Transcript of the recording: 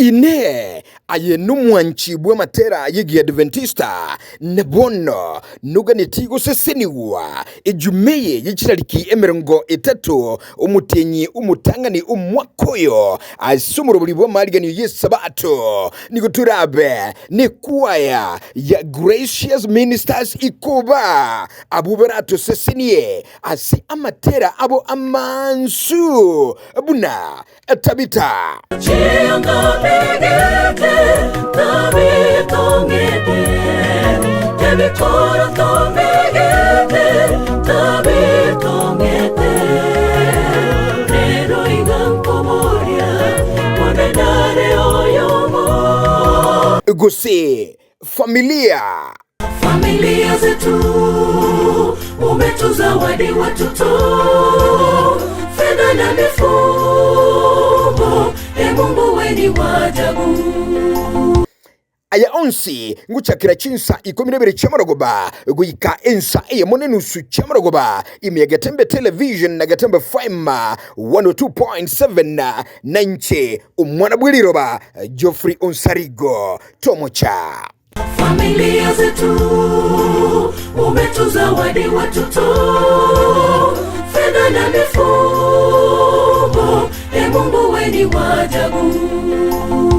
ine ayenumwanchi bwe matera yigi Adventista nebono nuga nitigo seseniwa ejumeye yichirariki emerongo etatu umutenyi umutangani umwakoyo asumuro bulibwa marigani yesabato nikuturabe ni kwaya ya Gracious Ministers ikuba abuberato sesenie asi amatera abo amansu buna tabita Gose familia zetu umetuzawadi watoto fedha na mifugo Mungu weni wajabu aya onsi nguchakira chinsa 12 chamarogoba guika ensa eye monenusu chamarogoba imiagatembe television na gatembe fima 102.7 nanche umwana bwiliroba Geoffrey Onsarigo tomocha familia zetu umetuzawadi watoto fedha na mifugo Mungu weni wajabu